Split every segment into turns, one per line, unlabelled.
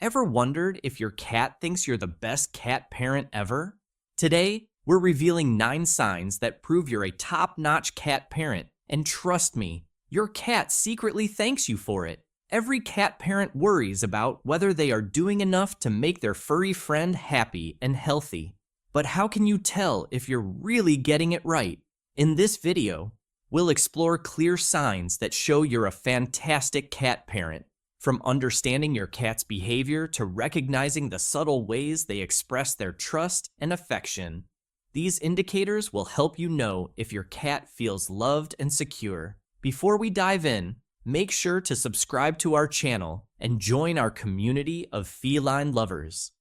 Ever wondered if your cat thinks you're the best cat parent ever? Today, we're revealing 9 signs that prove you're a top-notch cat parent. And trust me, your cat secretly thanks you for it. Every cat parent worries about whether they are doing enough to make their furry friend happy and healthy. But how can you tell if you're really getting it right? In this video, we'll explore clear signs that show you're a fantastic cat parent. From understanding your cat's behavior to recognizing the subtle ways they express their trust and affection. These indicators will help you know if your cat feels loved and secure. Before we dive in, make sure to subscribe to our channel and join our community of feline lovers.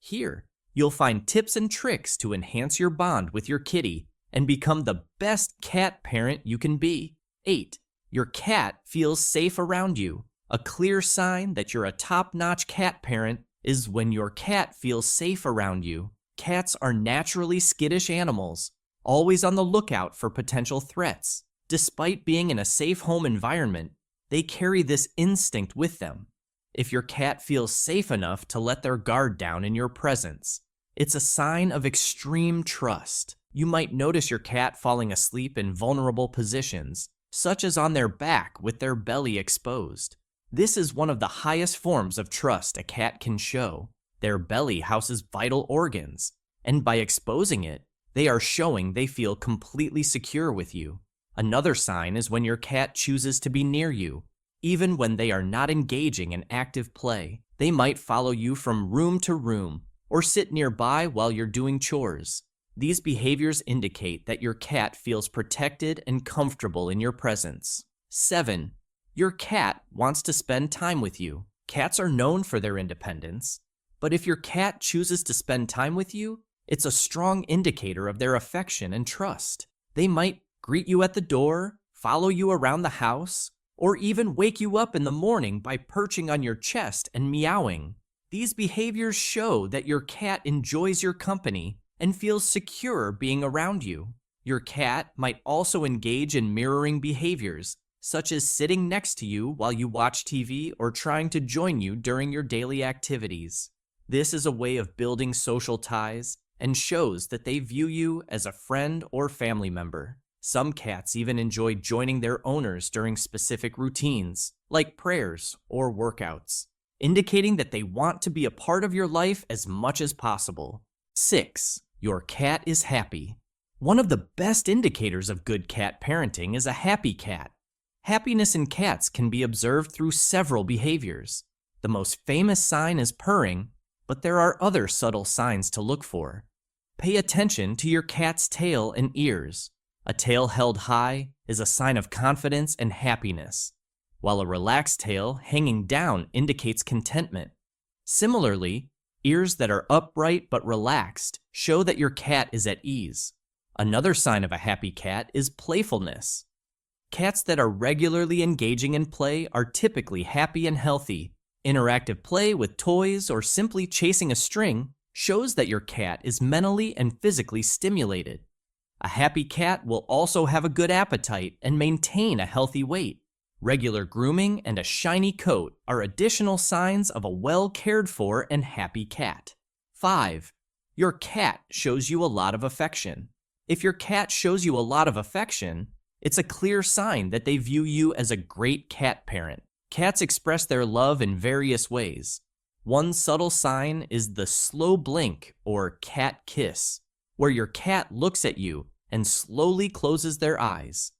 Here, you'll find tips and tricks to enhance your bond with your kitty and become the best cat parent you can be. 8. Your cat feels safe around you. A clear sign that you're a top-notch cat parent is when your cat feels safe around you. Cats are naturally skittish animals, always on the lookout for potential threats. Despite being in a safe home environment, they carry this instinct with them. If your cat feels safe enough to let their guard down in your presence, it's a sign of extreme trust. You might notice your cat falling asleep in vulnerable positions, such as on their back with their belly exposed. This is one of the highest forms of trust a cat can show. Their belly houses vital organs, and by exposing it, they are showing they feel completely secure with you. Another sign is when your cat chooses to be near you. Even when they are not engaging in active play, they might follow you from room to room or sit nearby while you're doing chores. These behaviors indicate that your cat feels protected and comfortable in your presence. 7. Your cat wants to spend time with you. Cats are known for their independence, but if your cat chooses to spend time with you, it's a strong indicator of their affection and trust. They might greet you at the door, follow you around the house, or even wake you up in the morning by perching on your chest and meowing. These behaviors show that your cat enjoys your company and feels secure being around you. Your cat might also engage in mirroring behaviors, such as sitting next to you while you watch TV or trying to join you during your daily activities. This is a way of building social ties and shows that they view you as a friend or family member. Some cats even enjoy joining their owners during specific routines, like prayers or workouts, indicating that they want to be a part of your life as much as possible. 6. Your cat is happy. One of the best indicators of good cat parenting is a happy cat. Happiness in cats can be observed through several behaviors. The most famous sign is purring, but there are other subtle signs to look for. Pay attention to your cat's tail and ears. A tail held high is a sign of confidence and happiness, while a relaxed tail hanging down indicates contentment. Similarly, ears that are upright but relaxed show that your cat is at ease. Another sign of a happy cat is playfulness. Cats that are regularly engaging in play are typically happy and healthy. Interactive play with toys or simply chasing a string shows that your cat is mentally and physically stimulated. A happy cat will also have a good appetite and maintain a healthy weight. Regular grooming and a shiny coat are additional signs of a well-cared-for and happy cat. 5. Your cat shows you a lot of affection. If your cat shows you a lot of affection, it's a clear sign that they view you as a great cat parent. Cats express their love in various ways. One subtle sign is the slow blink or cat kiss, where your cat looks at you and slowly closes their eyes.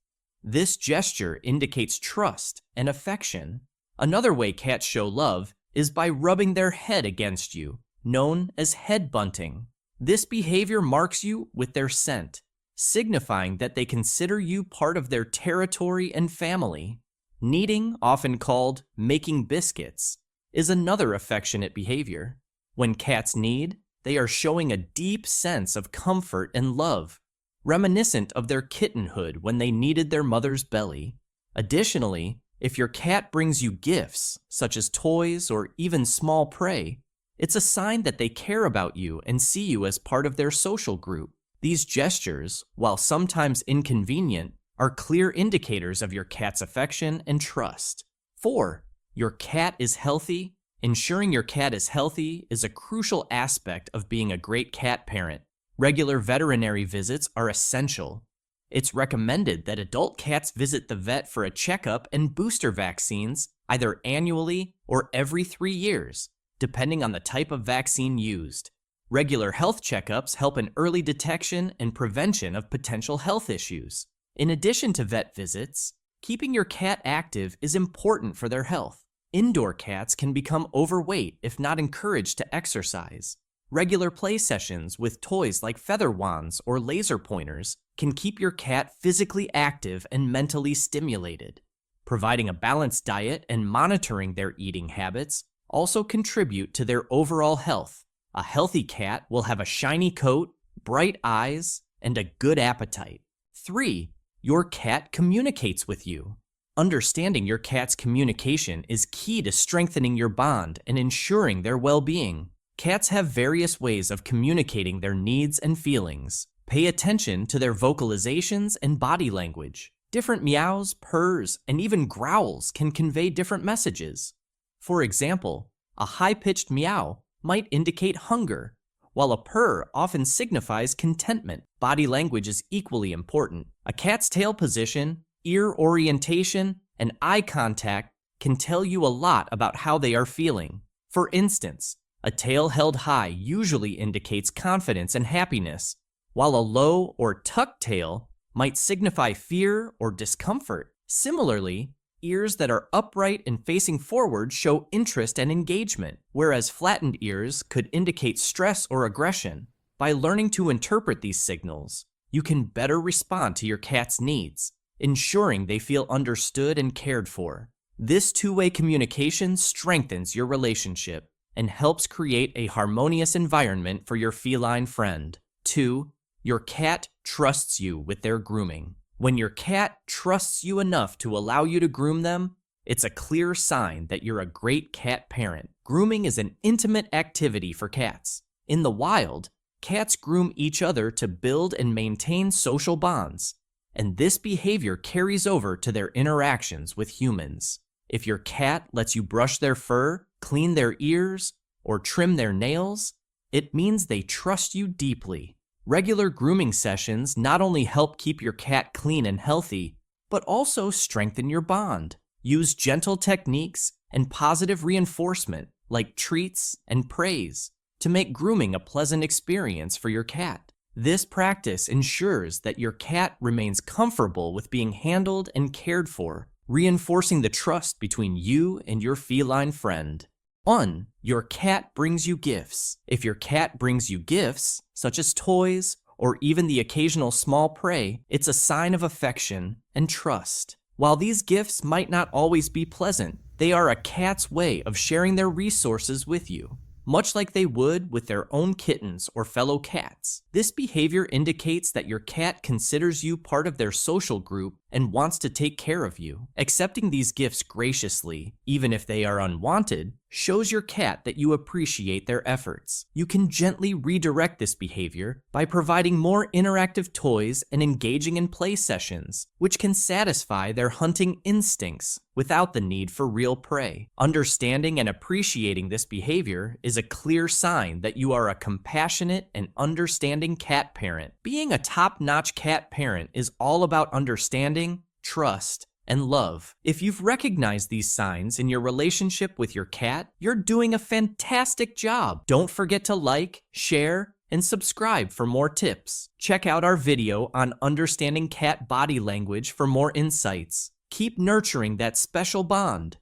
This gesture indicates trust and affection. Another way cats show love is by rubbing their head against you, known as head bunting. This behavior marks you with their scent, signifying that they consider you part of their territory and family. Kneading, often called making biscuits, is another affectionate behavior. When cats knead, they are showing a deep sense of comfort and love, reminiscent of their kittenhood when they kneaded their mother's belly. Additionally, if your cat brings you gifts, such as toys or even small prey, it's a sign that they care about you and see you as part of their social group. These gestures, while sometimes inconvenient, are clear indicators of your cat's affection and trust. 4. Your cat is healthy Ensuring your cat is healthy is a crucial aspect of being a great cat parent. Regular veterinary visits are essential. It's recommended that adult cats visit the vet for a checkup and booster vaccines either annually or every 3 years, depending on the type of vaccine used. Regular health checkups help in early detection and prevention of potential health issues. In addition to vet visits, keeping your cat active is important for their health. Indoor cats can become overweight if not encouraged to exercise. Regular play sessions with toys like feather wands or laser pointers can keep your cat physically active and mentally stimulated. Providing a balanced diet and monitoring their eating habits also contribute to their overall health. A healthy cat will have a shiny coat, bright eyes, and a good appetite. 3. Your cat communicates with you. Understanding your cat's communication is key to strengthening your bond and ensuring their well-being. Cats have various ways of communicating their needs and feelings. Pay attention to their vocalizations and body language. Different meows, purrs, and even growls can convey different messages. For example, a high-pitched meow might indicate hunger, while a purr often signifies contentment. Body language is equally important. A cat's tail position, ear orientation, and eye contact can tell you a lot about how they are feeling. For instance, a tail held high usually indicates confidence and happiness, while a low or tucked tail might signify fear or discomfort. Similarly, ears that are upright and facing forward show interest and engagement, whereas flattened ears could indicate stress or aggression. By learning to interpret these signals, you can better respond to your cat's needs, ensuring they feel understood and cared for. This two-way communication strengthens your relationship and helps create a harmonious environment for your feline friend. 2. Your cat trusts you with their grooming. When your cat trusts you enough to allow you to groom them, it's a clear sign that you're a great cat parent. Grooming is an intimate activity for cats. In the wild, cats groom each other to build and maintain social bonds, and this behavior carries over to their interactions with humans. If your cat lets you brush their fur, clean their ears, or trim their nails, it means they trust you deeply. Regular grooming sessions not only help keep your cat clean and healthy, but also strengthen your bond. Use gentle techniques and positive reinforcement, like treats and praise, to make grooming a pleasant experience for your cat. This practice ensures that your cat remains comfortable with being handled and cared for, reinforcing the trust between you and your feline friend. 1. Your cat brings you gifts. If your cat brings you gifts, such as toys or even the occasional small prey, it's a sign of affection and trust. While these gifts might not always be pleasant, they are a cat's way of sharing their resources with you, much like they would with their own kittens or fellow cats. This behavior indicates that your cat considers you part of their social group and wants to take care of you. Accepting these gifts graciously, even if they are unwanted, shows your cat that you appreciate their efforts. You can gently redirect this behavior by providing more interactive toys and engaging in play sessions, which can satisfy their hunting instincts without the need for real prey. Understanding and appreciating this behavior is a clear sign that you are a compassionate and understanding cat parent. Being a top-notch cat parent is all about understanding, trust, and love. If you've recognized these signs in your relationship with your cat, you're doing a fantastic job. Don't forget to like, share, and subscribe for more tips. Check out our video on understanding cat body language for more insights. Keep nurturing that special bond